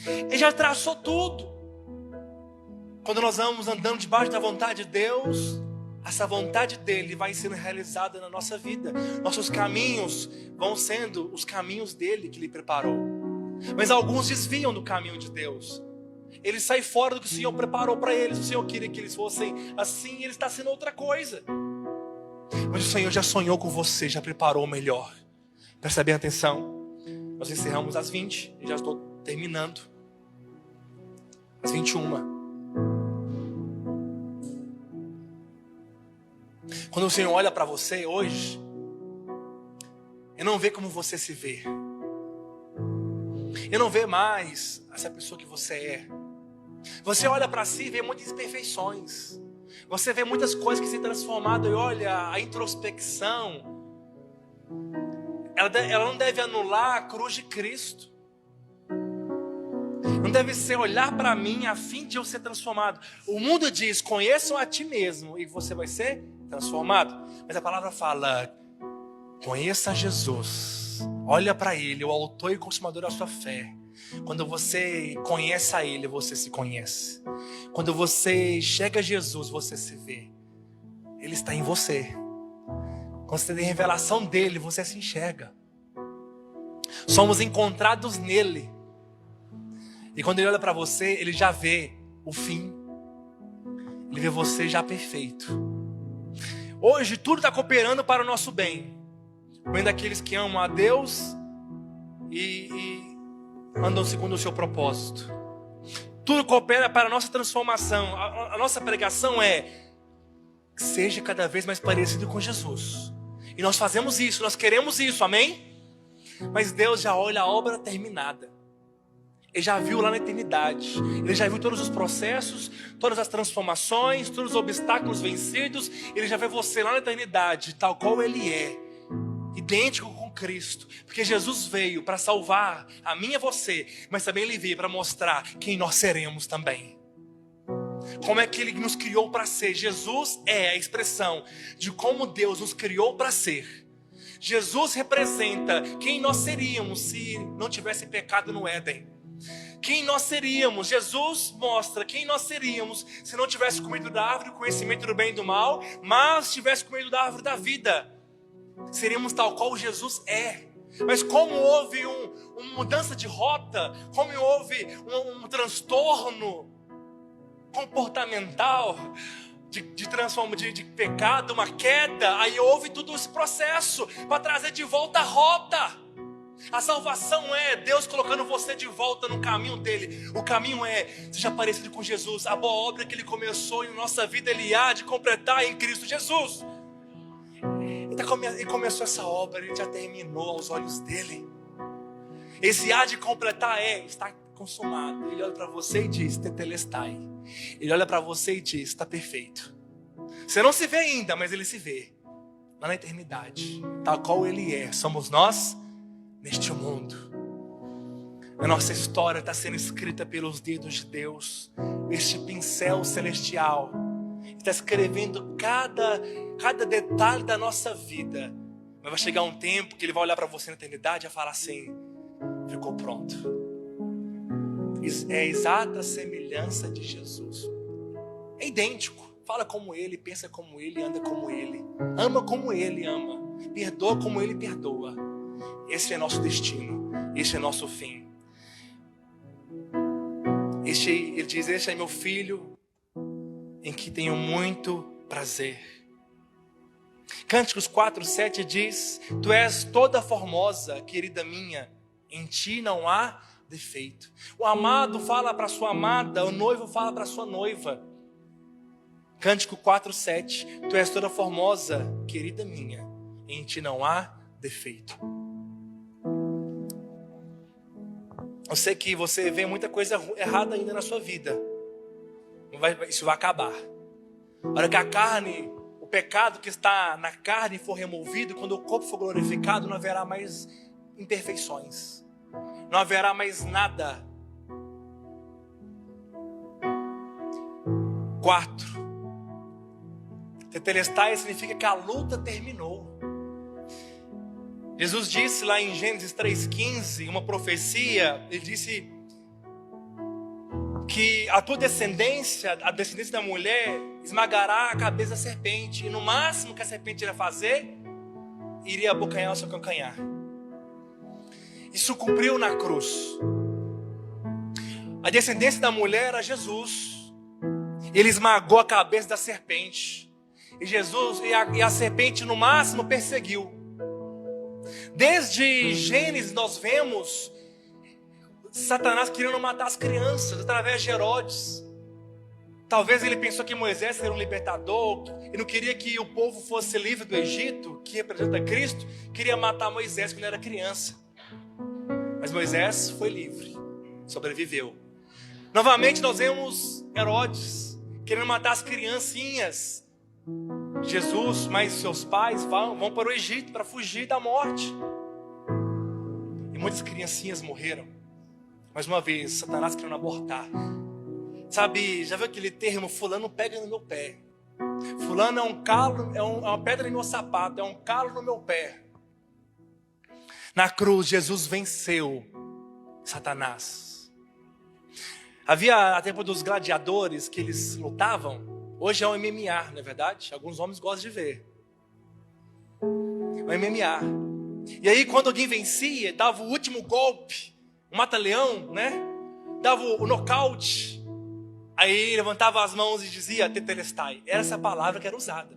Ele já traçou tudo. Quando nós vamos andando debaixo da vontade de Deus, essa vontade dele vai sendo realizada na nossa vida. Nossos caminhos vão sendo os caminhos dele que ele preparou. Mas alguns desviam do caminho de Deus. Eles saem fora do que o Senhor preparou para eles. O Senhor queria que eles fossem assim, e ele está sendo outra coisa. Mas o Senhor já sonhou com você, já preparou o melhor. Presta bem atenção. Nós encerramos às 20 e já estou terminando. Às 21. Quando o Senhor olha para você hoje, Ele não vê como você se vê. Ele não vê mais essa pessoa que você é. Você olha para si e vê muitas imperfeições. Você vê muitas coisas que se transformaram e olha, a introspecção, ela não deve anular a cruz de Cristo. Não deve ser olhar para mim a fim de eu ser transformado. O mundo diz, conheçam a ti mesmo e você vai ser transformado. Mas a palavra fala, conheça Jesus. Olha para Ele, o autor e consumador da sua fé. Quando você conhece a Ele, você se conhece. Quando você chega a Jesus, você se vê. Ele está em você. Quando você tem revelação dEle, você se enxerga. Somos encontrados nele. E quando Ele olha para você, Ele já vê o fim. Ele vê você já perfeito. Hoje tudo está cooperando para o nosso bem. O bem daqueles que amam a Deus e andam segundo o seu propósito. Tudo coopera para a nossa transformação. A nossa pregação é: seja cada vez mais parecido com Jesus. E nós fazemos isso, nós queremos isso, amém? Mas Deus já olha a obra terminada. Ele já viu lá na eternidade. Ele já viu todos os processos, todas as transformações, todos os obstáculos vencidos. Ele já vê você lá na eternidade, tal qual Ele é, idêntico com Cristo. Porque Jesus veio para salvar a mim e a você, mas também Ele veio para mostrar quem nós seremos também. Como é que Ele nos criou para ser. Jesus é a expressão de como Deus nos criou para ser. Jesus representa quem nós seríamos se não tivesse pecado no Éden. Quem nós seríamos. Jesus mostra quem nós seríamos se não tivesse comido da árvore do conhecimento do bem e do mal, mas tivesse comido da árvore da vida. Seríamos tal qual Jesus é. Mas como houve uma mudança de rota, como houve um transtorno comportamental de pecado, uma queda, aí houve todo esse processo para trazer de volta a rota. A salvação é Deus colocando você de volta no caminho dele. O caminho é: seja parecido com Jesus. A boa obra que Ele começou em nossa vida, Ele há de completar em Cristo Jesus. Ele começou essa obra, Ele já terminou aos olhos dele. Esse há de completar está consumado. Ele olha para você e diz: tetelestai. Ele olha para você e diz: está perfeito. Você não se vê ainda, mas Ele se vê lá na eternidade, tal qual Ele é. Somos nós neste mundo. A nossa história está sendo escrita pelos dedos de Deus. Este pincel celestial está escrevendo cada detalhe da nossa vida. Mas vai chegar um tempo que Ele vai olhar para você na eternidade e vai falar assim: ficou pronto. É a exata semelhança de Jesus. É idêntico. Fala como Ele, pensa como Ele, anda como Ele, ama como Ele ama, perdoa como Ele perdoa. Esse é nosso destino, esse é nosso fim. Ele diz: este é meu filho, em que tenho muito prazer. Cânticos 4:7 diz: tu és toda formosa, querida minha, em ti não há defeito. O amado fala para sua amada, o noivo fala para sua noiva. Cântico 4:7: tu és toda formosa, querida minha, em ti não há defeito. Eu sei que você vê muita coisa errada ainda na sua vida. Isso vai acabar. A hora que a carne, o pecado que está na carne for removido, quando o corpo for glorificado, não haverá mais imperfeições. Não haverá mais nada. 4. Tetelestai significa que a luta terminou. Jesus disse lá em Gênesis 3:15, uma profecia. Ele disse que a tua descendência, a descendência da mulher, esmagará a cabeça da serpente. E no máximo que a serpente iria fazer, iria abocanhar o seu calcanhar. Isso cumpriu na cruz. A descendência da mulher era Jesus. Ele esmagou a cabeça da serpente. E a serpente no máximo perseguiu. Desde Gênesis nós vemos Satanás querendo matar as crianças através de Herodes. Talvez ele pensou que Moisés era um libertador e não queria que o povo fosse livre do Egito, que representa Cristo. Queria matar Moisés quando era criança. Mas Moisés foi livre, sobreviveu. Novamente nós vemos Herodes querendo matar as criancinhas. Jesus, mas seus pais vão para o Egito para fugir da morte. E muitas criancinhas morreram. Mais uma vez, Satanás querendo abortar. Sabe, já viu aquele termo, fulano pega no meu pé? Fulano é um calo, é uma pedra no meu sapato, é um calo no meu pé. Na cruz, Jesus venceu Satanás. Havia a tempo dos gladiadores que eles lutavam. Hoje é o MMA, não é verdade? Alguns homens gostam de ver. O MMA. E aí quando alguém vencia, dava o último golpe, o mata-leão, né? Dava o nocaute. Aí levantava as mãos e dizia tetelestai. Era essa palavra que era usada.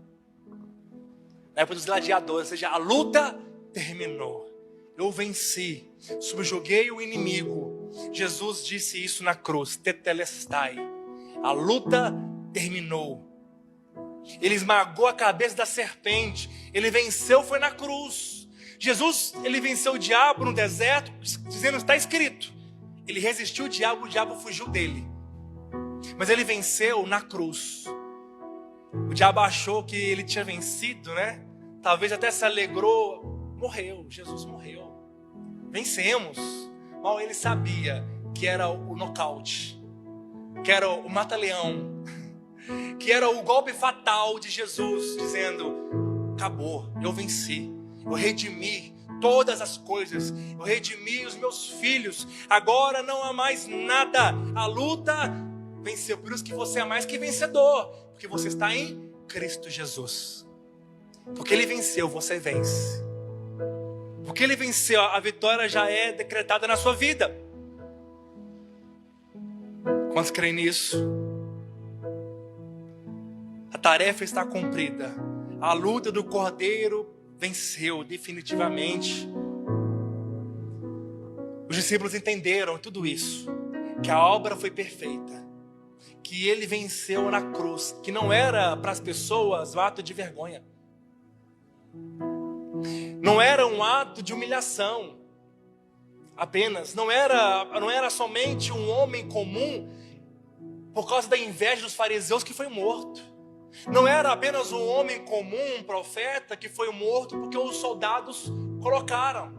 Na época dos gladiadores, ou seja, a luta terminou. eu venci, subjuguei o inimigo. Jesus disse isso na cruz, tetelestai. A luta terminou. Ele esmagou a cabeça da serpente. Ele venceu, foi na cruz. Jesus, ele venceu o diabo no deserto, dizendo, está escrito. Ele resistiu o diabo fugiu dele. Mas ele venceu na cruz. O diabo achou que ele tinha vencido, né? Talvez até se alegrou. Morreu, Jesus morreu. Vencemos. Mal ele sabia que era o nocaute, que era o mata-leão, que era o golpe fatal de Jesus, dizendo, acabou, eu venci, eu redimi todas as coisas, eu redimi os meus filhos, agora não há mais nada, a luta venceu, por isso que você é mais que vencedor, porque você está em Cristo Jesus, porque Ele venceu, você vence, porque Ele venceu, a vitória já é decretada na sua vida. Quantos creem nisso? A tarefa está cumprida. A luta do Cordeiro venceu definitivamente. Os discípulos entenderam tudo isso. Que a obra foi perfeita. Que ele venceu na cruz. Que não era para as pessoas um ato de vergonha. Não era um ato de humilhação. Apenas. Não era somente um homem comum por causa da inveja dos fariseus que foi morto. Não era apenas um homem comum, um profeta que foi morto porque os soldados colocaram.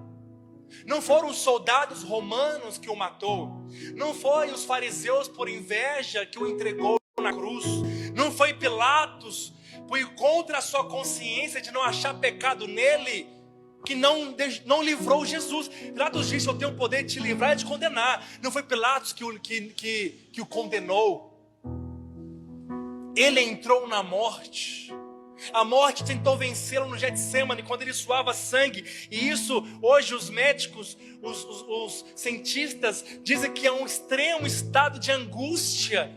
Não foram os soldados romanos que o matou. Não foi os fariseus por inveja que o entregou na cruz. Não foi Pilatos por ir contra a sua consciência de não achar pecado nele que não livrou Jesus. Pilatos disse, eu tenho o poder de te livrar e de condenar. Não foi Pilatos que o condenou. Ele entrou na morte. A morte tentou vencê-lo no Getsemane, quando ele suava sangue. E isso, hoje os médicos, os cientistas dizem que é um extremo estado de angústia,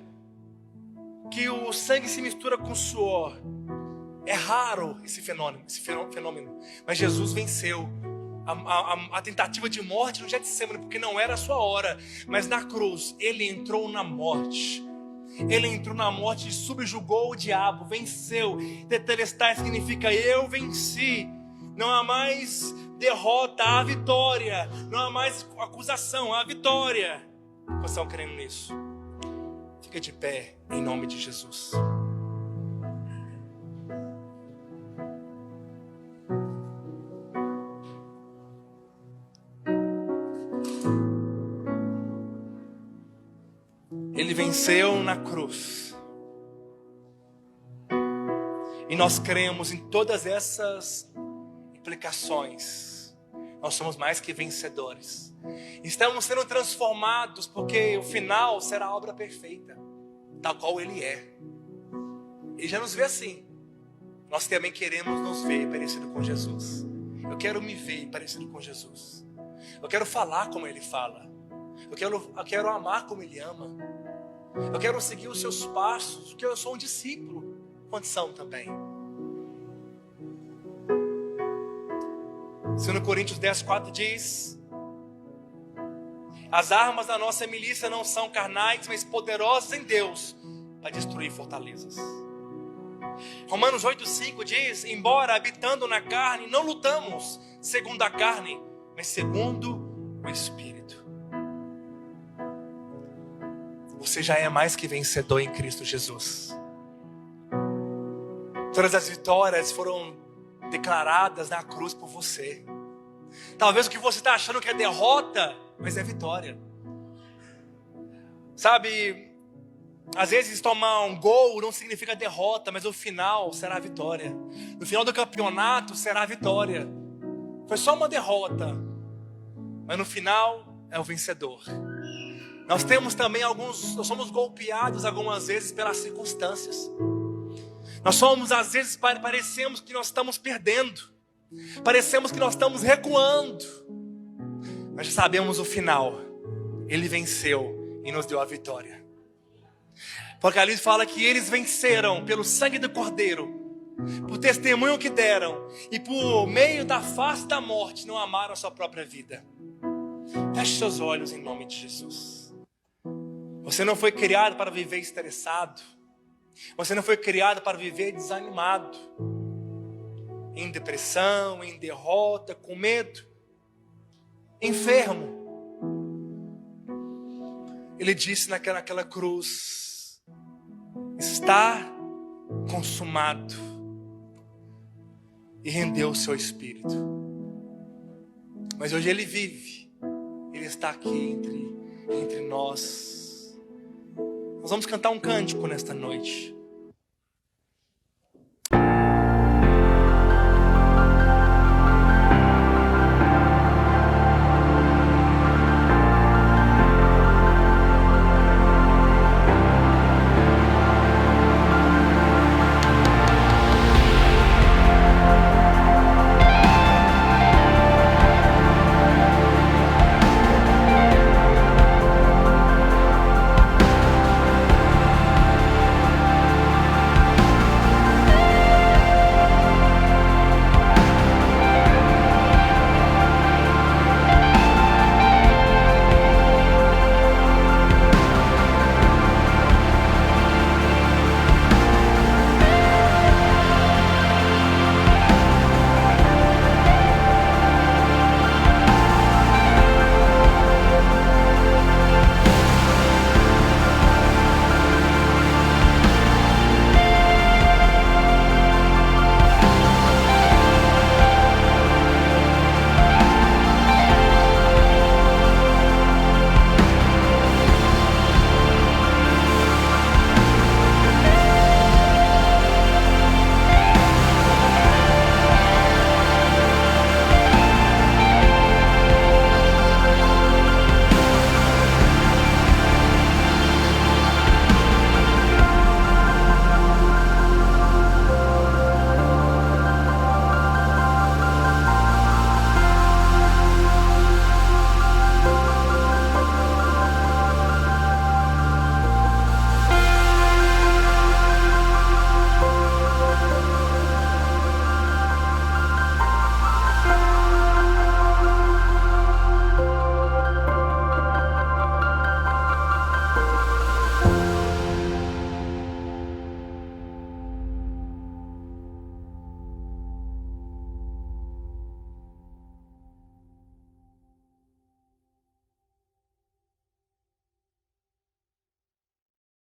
que o sangue se mistura com o suor. É raro esse fenômeno. Mas Jesus venceu a tentativa de morte no Getsemane, porque não era a sua hora. Mas na cruz, ele entrou na morte. Ele entrou na morte e subjugou o diabo, venceu. Tetelestai significa eu venci. Não há mais derrota, há vitória. Não há mais acusação, há vitória. Vocês estão crendo nisso? Fica de pé em nome de Jesus. Ele venceu na cruz. E nós cremos em todas essas implicações. Nós somos mais que vencedores. Estamos sendo transformados porque o final será a obra perfeita, tal qual Ele é. Ele já nos vê assim. Nós também queremos nos ver parecido com Jesus. Eu quero me ver parecido com Jesus. Eu quero falar como Ele fala. Eu quero amar como Ele ama. Eu quero seguir os seus passos, porque eu sou um discípulo. Quantos são também? 2 Coríntios 10:4 diz: as armas da nossa milícia não são carnais, mas poderosas em Deus para destruir fortalezas. Romanos 8:5 diz: embora habitando na carne, não lutamos segundo a carne, mas segundo o Espírito. Você já é mais que vencedor em Cristo Jesus. Todas as vitórias foram declaradas na cruz por você. Talvez o que você está achando que é derrota, mas é vitória. Sabe, às vezes tomar um gol não significa derrota, mas o final será a vitória. No final do campeonato será a vitória. Foi só uma derrota, mas no final é o vencedor. Nós temos também nós somos golpeados algumas vezes pelas circunstâncias. Nós somos, às vezes, parecemos que nós estamos perdendo. Parecemos que nós estamos recuando. Mas já sabemos o final. Ele venceu e nos deu a vitória. Apocalipse fala que eles venceram pelo sangue do Cordeiro por testemunho que deram e por meio da face da morte não amaram a sua própria vida. Feche seus olhos em nome de Jesus. Você não foi criado para viver estressado. Você não foi criado para viver desanimado, em depressão, em derrota, com medo, enfermo. Ele disse naquela cruz: está consumado, e rendeu o seu espírito. Mas hoje ele vive, ele está aqui entre nós. Nós vamos cantar um cântico nesta noite.